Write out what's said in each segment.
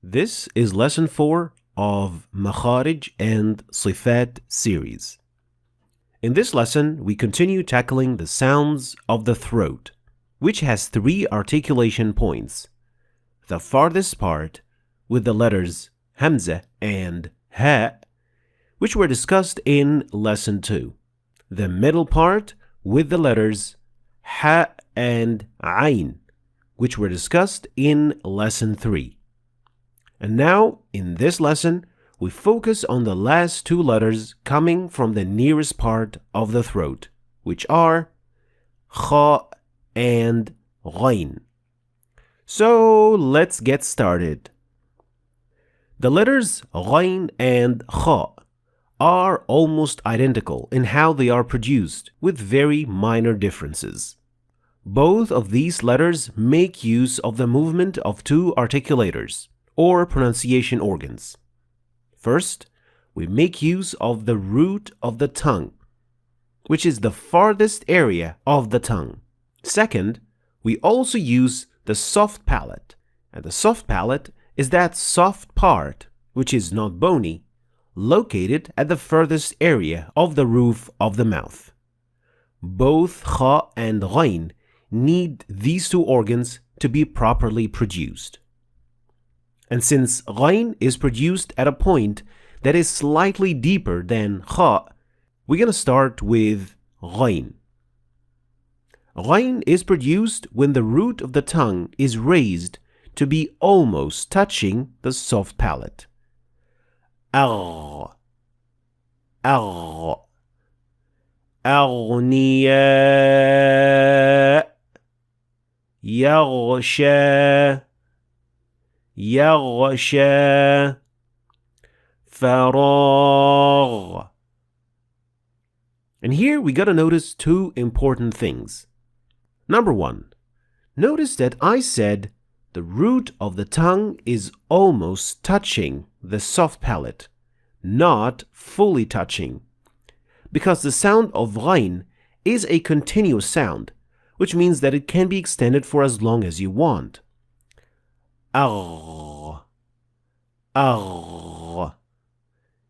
This is lesson 4 of Makharij and Sifaat series. In this lesson, we continue tackling the sounds of the throat, which has 3 articulation points. The farthest part with the letters Hamza and Ha, which were discussed in lesson 2. The middle part with the letters Ha and Ain, which were discussed in lesson 3. And now, in this lesson, we focus on the last 2 letters coming from the nearest part of the throat, which are Kha and Ghain. So, let's get started. The letters Ghain and Kha are almost identical in how they are produced, with very minor differences. Both of these letters make use of the movement of 2 articulators, or pronunciation organs. First, we make use of the root of the tongue, which is the farthest area of the tongue. Second, we also use the soft palate, and the soft palate is that soft part, which is not bony, located at the furthest area of the roof of the mouth. Both Kha and Ghain need these 2 organs to be properly produced. And since Ghain is produced at a point that is slightly deeper than Kha, we're going to start with Ghain. Ghain is produced when the root of the tongue is raised to be almost touching the soft palate. Agh, agh, أغنياء يغشى يغشى فراغ. And here we gotta notice 2 important things. Number 1, notice that I said the root of the tongue is almost touching the soft palate, not fully touching, because the sound of Ghain is a continuous sound, which means that it can be extended for as long as you want. أغ أغ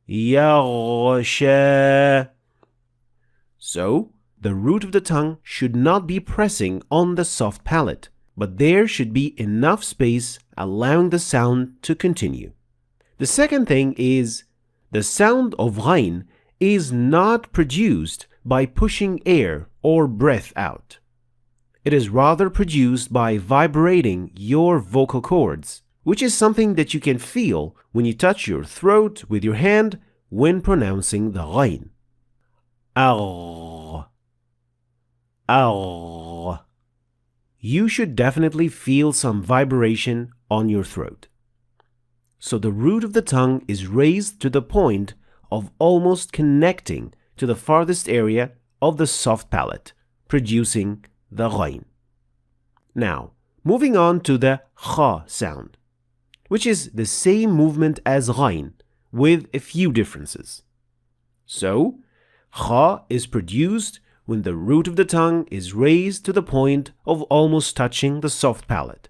يغشى. So, the root of the tongue should not be pressing on the soft palate, but there should be enough space allowing the sound to continue. The second thing is, the sound of Ghain is not produced by pushing air or breath out. It is rather produced by vibrating your vocal cords, which is something that you can feel when you touch your throat with your hand when pronouncing the Ghain. Agh, agh. You should definitely feel some vibration on your throat. So the root of the tongue is raised to the point of almost connecting to the farthest area of the soft palate, producing the Ghain. Now, moving on to the Kha sound, which is the same movement as Ghain with a few differences. So, Kha is produced when the root of the tongue is raised to the point of almost touching the soft palate.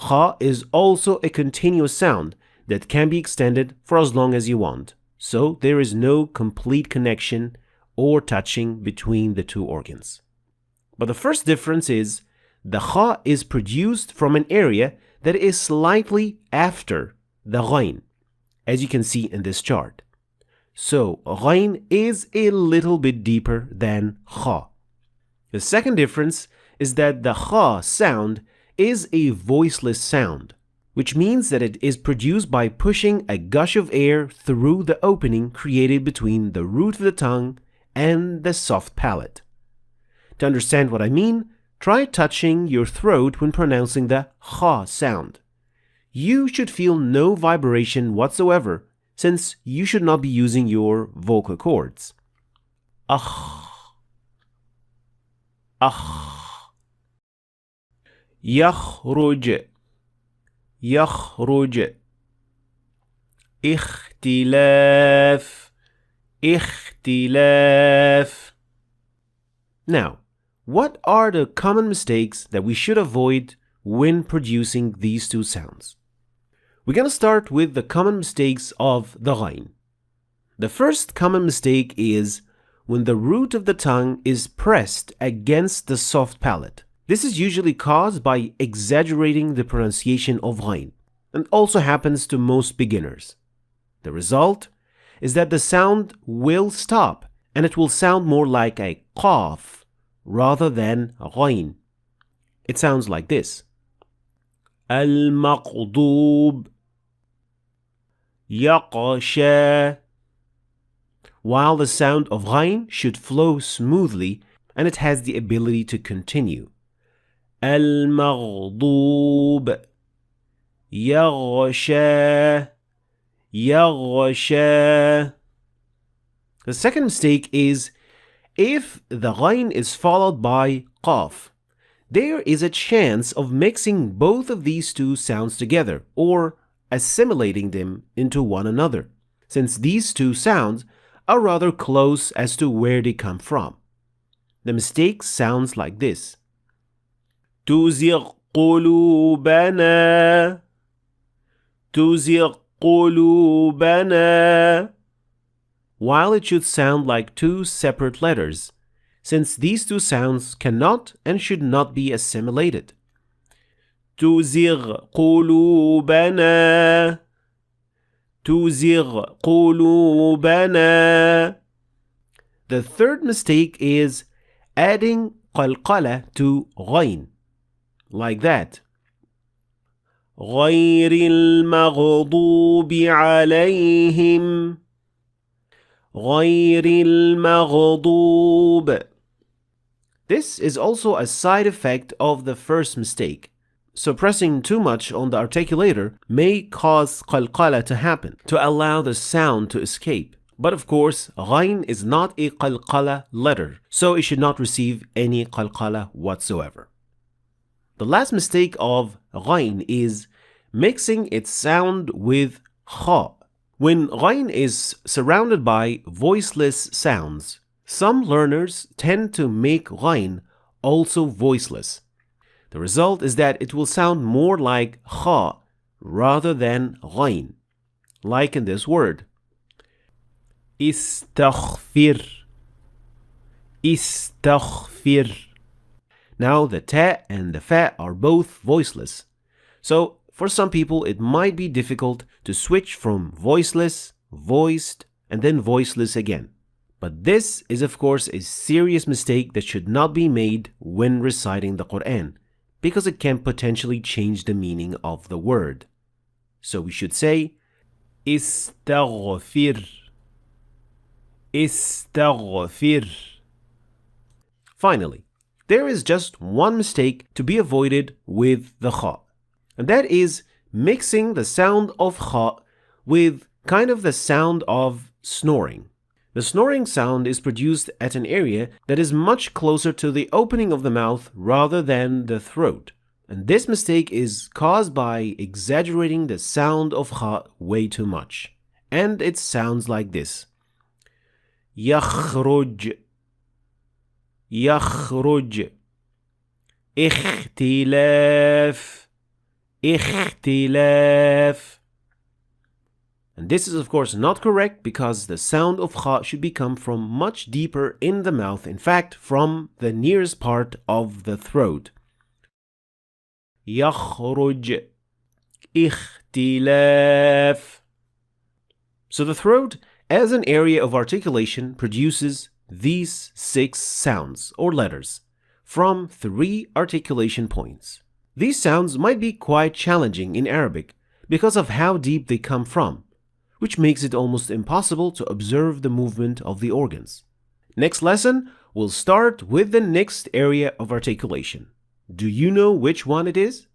Kha is also a continuous sound that can be extended for as long as you want, so there is no complete connection or touching between the 2 organs. But the first difference is the Kha is produced from an area that is slightly after the Ghain, as you can see in this chart. So, Ghain is a little bit deeper than Kha. The second difference is that the Kha sound is a voiceless sound, which means that it is produced by pushing a gush of air through the opening created between the root of the tongue and the soft palate. To understand what I mean, try touching your throat when pronouncing the Kha sound. You should feel no vibration whatsoever, since you should not be using your vocal cords. Akh, akh. يخرج, يخرج. اختلاف, اختلاف. Now, what are the common mistakes that we should avoid when producing these 2 sounds? We're going to start with the common mistakes of the ghain. The first common mistake is when the root of the tongue is pressed against the soft palate. This is usually caused by exaggerating the pronunciation of ghain, and also happens to most beginners. The result is that the sound will stop and it will sound more like a qaf rather than ghain. It sounds like this. Al-maqdoob yaqasha. While the sound of ghain should flow smoothly and it has the ability to continue. Al-maghdoob yaghsha yaghsha. The second mistake is if the ghain is followed by qaf. There is a chance of mixing both of these two sounds together or assimilating them into one another, since these two sounds are rather close as to where they come from. The mistake sounds like this. تُزِغْ قُلُوبَنَا تُزِغْ قُلُوبَنَا. While it should sound like two separate letters, since these two sounds cannot and should not be assimilated. تُزِغْ قُلُوبَنَا تُزِغْ قُلُوبَنَا. The third mistake is adding qalqala to ghain, like that. غَيْرِ الْمَغْضُوبِ عَلَيْهِمْ غَيْرِ الْمَغْضُوبِ. This is also a side effect of the first mistake. So pressing too much on the articulator may cause qalqala to happen, to allow the sound to escape. But of course, ghain is not a qalqala letter, so it should not receive any qalqala whatsoever. The last mistake of ghain is mixing its sound with kha. When ghain is surrounded by voiceless sounds, some learners tend to make ghain also voiceless. The result is that it will sound more like kha rather than ghain, like in this word. Istaghfir. Istaghfir. Now the ta and the fa are both voiceless. So for some people it might be difficult to switch from voiceless, voiced, and then voiceless again. But this is of course a serious mistake that should not be made when reciting the Quran, because it can potentially change the meaning of the word. So we should say Istaghfir. Istaghfir. Finally, there is just one mistake to be avoided with the kha, and that is mixing the sound of kha with kind of the sound of snoring. The snoring sound is produced at an area that is much closer to the opening of the mouth rather than the throat. And this mistake is caused by exaggerating the sound of kha way too much. And it sounds like this. يخرج يخرج اختلاف اختلاف. And this is of course not correct because the sound of kha should come from much deeper in the mouth, in fact from the nearest part of the throat. يخرج اختلاف. So the throat as an area of articulation produces these 6 sounds or letters from 3 articulation points. These sounds might be quite challenging in Arabic because of how deep they come from, which makes it almost impossible to observe the movement of the organs. Next lesson, we'll start with the next area of articulation. Do you know which one it is?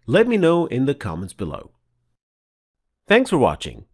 Let me know in the comments below. Thanks for watching.